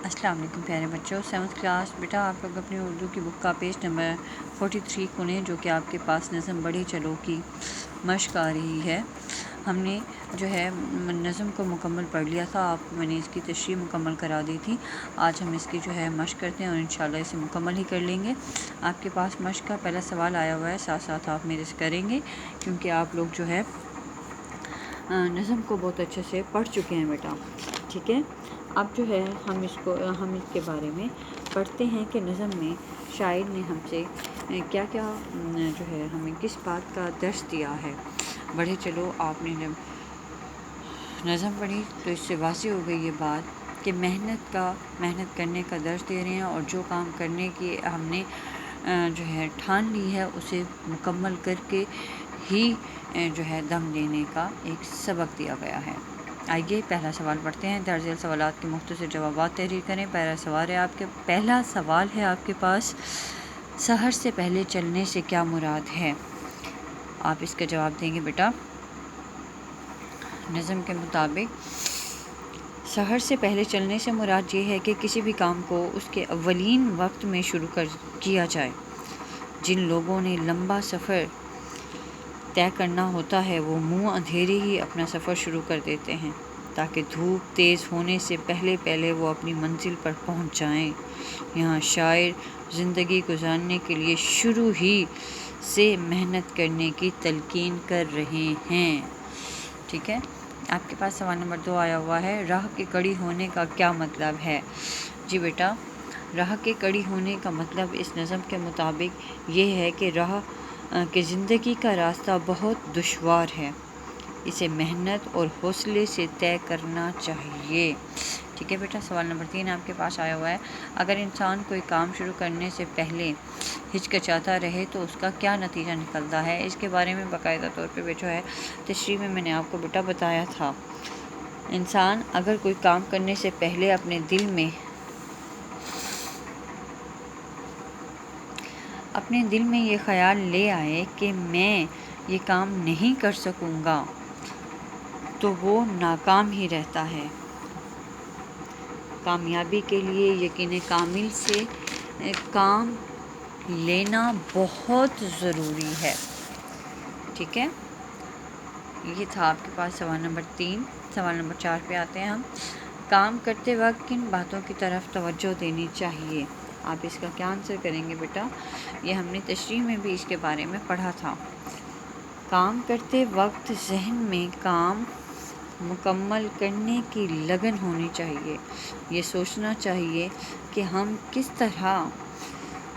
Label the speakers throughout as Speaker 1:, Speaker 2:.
Speaker 1: السلام علیکم پیارے بچوں، 7th کلاس بیٹا آپ لوگ اپنی اردو کی بک کا پیج نمبر 43 کھولیں، جو کہ آپ کے پاس نظم بڑھی چلو کی مشق آ رہی ہے۔ ہم نے جو ہے نظم کو مکمل پڑھ لیا تھا، آپ میں نے اس کی تشریح مکمل کرا دی تھی۔ آج ہم اس کی جو ہے مشق کرتے ہیں اور انشاءاللہ اسے مکمل ہی کر لیں گے۔ آپ کے پاس مشق کا پہلا سوال آیا ہوا ہے، ساتھ ساتھ آپ میرے سے کریں گے، کیونکہ آپ لوگ جو ہے نظم کو بہت اچھے سے پڑھ چکے ہیں بیٹا، ٹھیک ہے۔ اب جو ہے ہم اس کے بارے میں پڑھتے ہیں کہ نظم میں شاعر نے ہم سے کیا کیا جو ہے ہمیں کس بات کا درس دیا ہے۔ بڑھے چلو، آپ نے جب نظم پڑھی تو اس سے واضح ہو گئی یہ بات کہ محنت کرنے کا درس دے رہے ہیں، اور جو کام کرنے کی ہم نے جو ہے ٹھان لی ہے اسے مکمل کر کے ہی جو ہے دم لینے کا ایک سبق دیا گیا ہے۔ آئیے پہلا سوال پڑھتے ہیں۔ درج ذیل سوالات کے مختصر جوابات تحریر کریں۔ پہلا سوال ہے آپ کے پاس، سحر سے پہلے چلنے سے کیا مراد ہے؟ آپ اس کا جواب دیں گے بیٹا۔ نظم کے مطابق سحر سے پہلے چلنے سے مراد یہ ہے کہ کسی بھی کام کو اس کے اولین وقت میں شروع کیا جائے۔ جن لوگوں نے لمبا سفر طے کرنا ہوتا ہے وہ منہ اندھیرے ہی اپنا سفر شروع کر دیتے ہیں، تاکہ دھوپ تیز ہونے سے پہلے وہ اپنی منزل پر پہنچ جائیں۔ یہاں شاعر زندگی گزارنے کے لیے شروع ہی سے محنت کرنے کی تلقین کر رہے ہیں، ٹھیک ہے۔ آپ کے پاس سوال نمبر 2 آیا ہوا ہے، راہ کے کڑی ہونے کا کیا مطلب ہے؟ جی بیٹا، راہ کے کڑی ہونے کا مطلب اس نظم کے مطابق یہ ہے کہ زندگی کا راستہ بہت دشوار ہے، اسے محنت اور حوصلے سے طے کرنا چاہیے، ٹھیک ہے بیٹا۔ سوال نمبر 3 آپ کے پاس آیا ہوا ہے، اگر انسان کوئی کام شروع کرنے سے پہلے ہچکچاتا رہے تو اس کا کیا نتیجہ نکلتا ہے؟ اس کے بارے میں باقاعدہ طور پہ جو ہے تشریح میں نے آپ کو بیٹا بتایا تھا۔ انسان اگر کوئی کام کرنے سے پہلے اپنے دل میں یہ خیال لے آئے کہ میں یہ کام نہیں کر سکوں گا تو وہ ناکام ہی رہتا ہے۔ کامیابی کے لیے یقین کامل سے کام لینا بہت ضروری ہے، ٹھیک ہے۔ یہ تھا آپ کے پاس سوال نمبر 3۔ سوال نمبر 4 پہ آتے ہیں ہم، کام کرتے وقت کن باتوں کی طرف توجہ دینی چاہیے؟ آپ اس کا کیا آنسر کریں گے بیٹا؟ یہ ہم نے تشریح میں بھی اس کے بارے میں پڑھا تھا۔ کام کرتے وقت ذہن میں کام مکمل کرنے کی لگن ہونی چاہیے، یہ سوچنا چاہیے کہ ہم کس طرح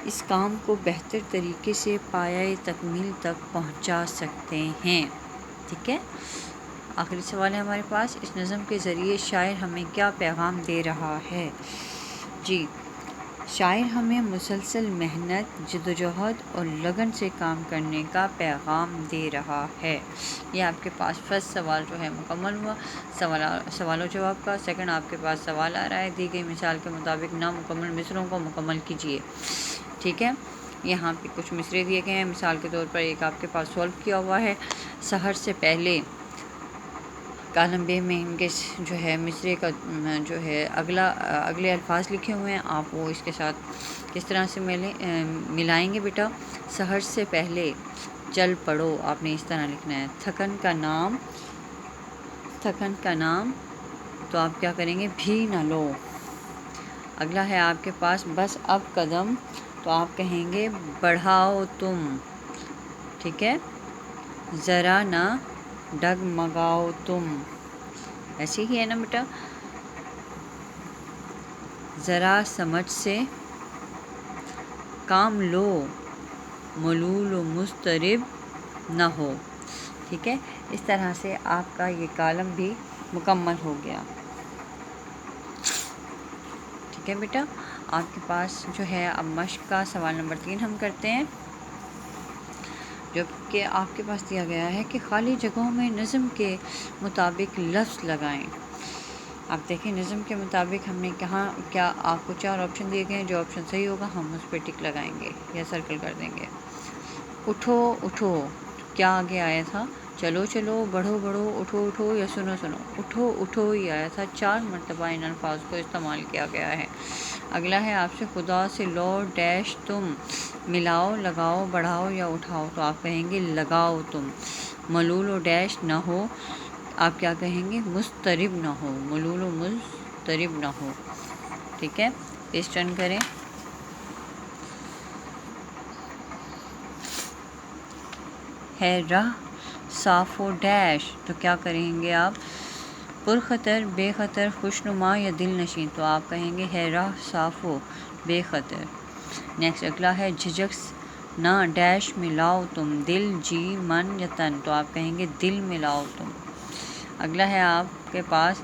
Speaker 1: اس کام کو بہتر طریقے سے پایۂ تکمیل تک پہنچا سکتے ہیں، ٹھیک ہے۔ آخری سوال ہے ہمارے پاس، اس نظم کے ذریعے شاعر ہمیں کیا پیغام دے رہا ہے؟ جی، شاعر ہمیں مسلسل محنت، جدوجہد اور لگن سے کام کرنے کا پیغام دے رہا ہے۔ یہ آپ کے پاس فرسٹ سوال جو ہے مکمل ہوا سوال و جواب کا۔ سیکنڈ آپ کے پاس سوال آ رہا ہے، دی گئی مثال کے مطابق نامکمل مصرعوں کو مکمل کیجیے، ٹھیک ہے۔ یہاں پہ کچھ مصرعے دیے گئے ہیں، مثال کے طور پر ایک آپ کے پاس سولو کیا ہوا ہے، سحر سے پہلے، کالم بے میں ان کے جو ہے مصرعے کا جو ہے اگلے الفاظ لکھے ہوئے ہیں، آپ وہ اس کے ساتھ کس طرح سے ملائیں گے بیٹا؟ سحر سے پہلے چل پڑو، آپ نے اس طرح لکھنا ہے۔ تھکن کا نام تو آپ کیا کریں گے؟ بھی نہ لو۔ اگلا ہے آپ کے پاس بس اب قدم، تو آپ کہیں گے بڑھاؤ تم، ٹھیک ہے۔ ذرا نہ ڈگمگاؤ تم، ایسے ہی ہے نا بیٹا۔ ذرا سمجھ سے کام لو، ملول و مضطرب نہ ہو، ٹھیک ہے۔ اس طرح سے آپ کا یہ کالم بھی مکمل ہو گیا، ٹھیک ہے بیٹا۔ آپ کے پاس جو ہے اب مشق کا سوال نمبر 3 ہم کرتے ہیں، جو کہ آپ کے پاس دیا گیا ہے کہ خالی جگہوں میں نظم کے مطابق لفظ لگائیں۔ آپ دیکھیں نظم کے مطابق ہم نے کہاں کیا آپ کو 4 آپشن دیے گئے ہیں، جو آپشن صحیح ہوگا ہم اس پہ ٹک لگائیں گے یا سرکل کر دیں گے۔ اٹھو اٹھو، کیا آگے آیا تھا؟ چلو چلو، بڑھو بڑھو، اٹھو اٹھو یا سنو سنو، اٹھو اٹھو ہی آیا تھا، 4 مرتبہ ان الفاظ کو استعمال کیا گیا ہے۔ اگلا ہے آپ سے، خدا سے لو ڈیش تم، ملاؤ لگاؤ بڑھاؤ یا اٹھاؤ، تو آپ کہیں گے لگاؤ تم۔ ملول و ڈیش نہ ہو، آپ کیا کہیں گے؟ مضطرب نہ ہو، ملول و مضطرب نہ ہو، ٹھیک ہے۔ اس ٹرن کریں۔ ہے راہ صاف و ڈیش، تو کیا کریں گے آپ؟ پرخطر، بے خطر، خوشنما یا دل نشین، تو آپ کہیں گے ہے راہ صاف و بے خطر۔ نیکسٹ اگلا ہے، جھجک نہ ڈیش ملاؤ تم، دل جی من یا تن، تو آپ کہیں گے دل ملاؤ تم۔ اگلا ہے آپ کے پاس،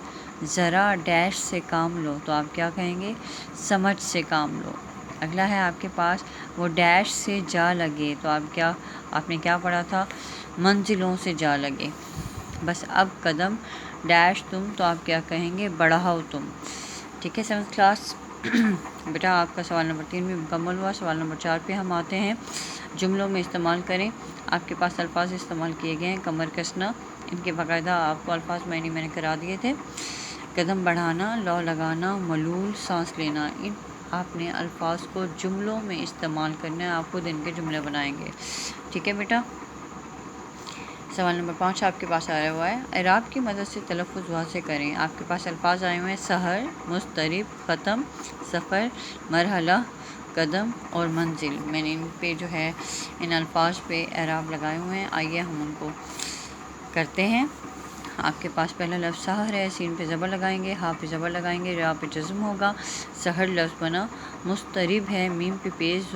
Speaker 1: ذرا ڈیش سے کام لو، تو آپ کیا کہیں گے؟ سمجھ سے کام لو۔ اگلا ہے آپ کے پاس، وہ ڈیش سے جا لگے، تو آپ نے کیا پڑھا تھا؟ منزلوں سے جا لگے۔ بس اب قدم ڈیش تم، تو آپ کیا کہیں گے؟ بڑھاؤ تم، ٹھیک ہے۔ 7th کلاس بیٹا آپ کا سوال نمبر 3 بھی مکمل ہوا۔ سوال نمبر 4 پہ ہم آتے ہیں، جملوں میں استعمال کریں۔ آپ کے پاس الفاظ استعمال کیے گئے ہیں، کمر کسنا، ان کے باقاعدہ آپ کو الفاظ میں نے کرا دیے تھے۔ قدم بڑھانا، لو لگانا، ملول سانس لینا، ان آپ نے الفاظ کو جملوں میں استعمال کرنا ہے، آپ خود ان کے جملے بنائیں گے، ٹھیک ہے بیٹا۔ سوال نمبر 5 آپ کے پاس آیا ہوا ہے، اعراب کی مدد سے تلفظ واضح کریں۔ آپ کے پاس الفاظ آئے ہوئے ہیں، سحر، مضطرب، ختم، سفر، مرحلہ، قدم اور منزل۔ میں نے ان پہ جو ہے ان الفاظ پہ اعراب لگائے ہوئے ہیں، آئیے ہم ان کو کرتے ہیں۔ آپ کے پاس پہلا لفظ سحر ہے، سین پہ زبر لگائیں گے، ہا پہ زبر لگائیں گے، را پہ جزم ہوگا، سحر لفظ بنا۔ مضطرب ہے، میم پہ پیش،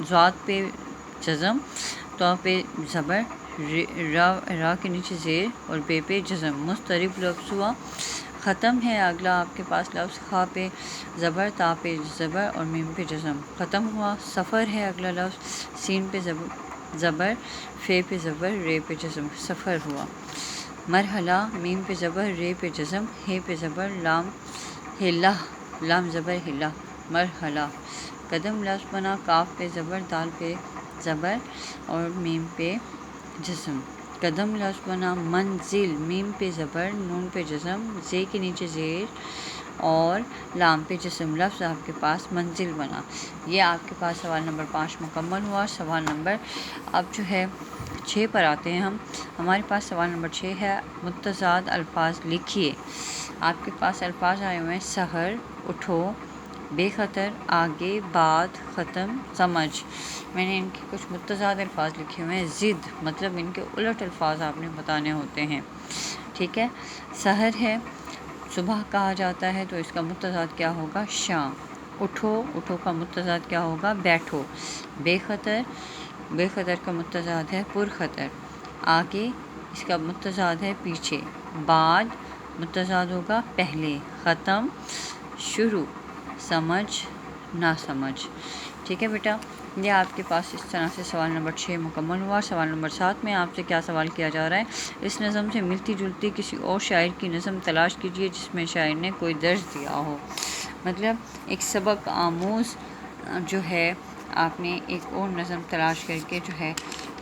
Speaker 1: ذات پہ جزم، تو پہ زبر، را کے نیچے زیر اور بے پہ جزم، مضطرب لفظ ہوا۔ ختم ہے اگلا آپ کے پاس لفظ، خا پہ زبر، تا پہ زبر اور میم پہ جزم، ختم ہوا۔ سفر ہے اگلا لفظ، سین پہ زبر، فے پہ زبر، رے پہ جزم، سفر ہوا۔ مرحلہ، میم پہ زبر، رے پہ جزم، ہے پہ زبر، لام ہلا، لام زبر ہلا، مرحلہ۔ قدم لفظ بنا، کاف پہ زبر، دال پہ زبر اور میم پہ جزم، قدم لفظ بنا۔ منزل، میم پہ زبر، نون پہ جزم، زے کے نیچے زیر اور لام پہ جزم، لفظ آپ کے پاس منزل بنا۔ یہ آپ کے پاس سوال نمبر 5 مکمل ہوا۔ سوال نمبر اب جو ہے 6 پر آتے ہیں ہم۔ ہمارے پاس سوال نمبر 6 ہے، متضاد الفاظ لکھیے۔ آپ کے پاس الفاظ آئے ہوئے ہیں، سحر، اٹھو، بے خطر، آگے، بعد، ختم، سمجھ۔ میں نے ان کے کچھ متضاد الفاظ لکھے ہوئے ہیں، ضد مطلب ان کے الٹ الفاظ آپ نے بتانے ہوتے ہیں، ٹھیک ہے۔ سحر ہے، صبح کہا جاتا ہے، تو اس کا متضاد کیا ہوگا؟ شام۔ اٹھو، اٹھو کا متضاد کیا ہوگا؟ بیٹھو۔ بے خطر، بے خطر کا متضاد ہے پرخطر۔ آگے، اس کا متضاد ہے پیچھے۔ بعد، متضاد ہوگا پہلے۔ ختم، شروع۔ سمجھ، نہ سمجھ، ٹھیک ہے بیٹا۔ یہ آپ کے پاس اس طرح سے سوال نمبر 6 مکمل ہوا۔ سوال نمبر 7 میں آپ سے کیا سوال کیا جا رہا ہے، اس نظم سے ملتی جلتی کسی اور شاعر کی نظم تلاش کیجیے جس میں شاعر نے کوئی درج دیا ہو۔ مطلب ایک سبق آموز جو ہے آپ نے ایک اور نظم تلاش کر کے جو ہے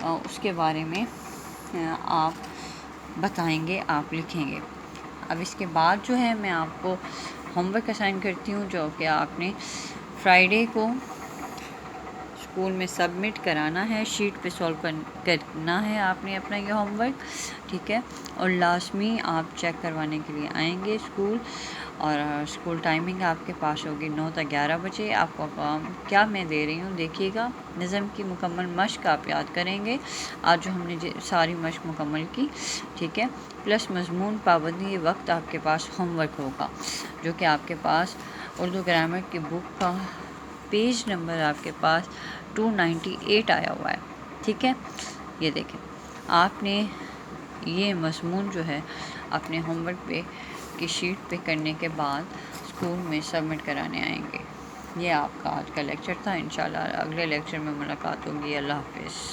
Speaker 1: اس کے بارے میں آپ بتائیں گے، آپ لکھیں گے۔ اب اس کے بعد جو ہے میں آپ کو ہوم ورک اسائن کرتی ہوں، جو کہ آپ نے فرائیڈے کو اسکول میں سبمٹ کرانا ہے، شیٹ پہ سولو کرنا ہے آپ نے اپنا یہ ہوم ورک، ٹھیک ہے۔ اور لازمی آپ چیک کروانے کے لیے آئیں گے اسکول، اور اسکول ٹائمنگ آپ کے پاس ہوگی 9 تا 11 بجے۔ آپ کو کیا میں دے رہی ہوں دیکھیے گا، نظم کی مکمل مشق آپ یاد کریں گے، آج جو ہم نے ساری مشق مکمل کی، ٹھیک ہے، پلس مضمون پابندی وقت آپ کے پاس ہوم ورک ہوگا، جو کہ آپ کے پاس اردو گرامر کی بک کا پیج نمبر آپ کے پاس 298 آیا ہوا ہے، ٹھیک ہے۔ یہ دیکھیں، آپ نے یہ مضمون جو ہے اپنے ہوم ورک پہ کی شیٹ پہ کرنے کے بعد اسکول میں سبمٹ کرانے آئیں گے۔ یہ آپ کا آج کا لیکچر تھا، انشاءاللہ اگلے لیکچر میں ملاقات ہوگی۔ اللہ حافظ۔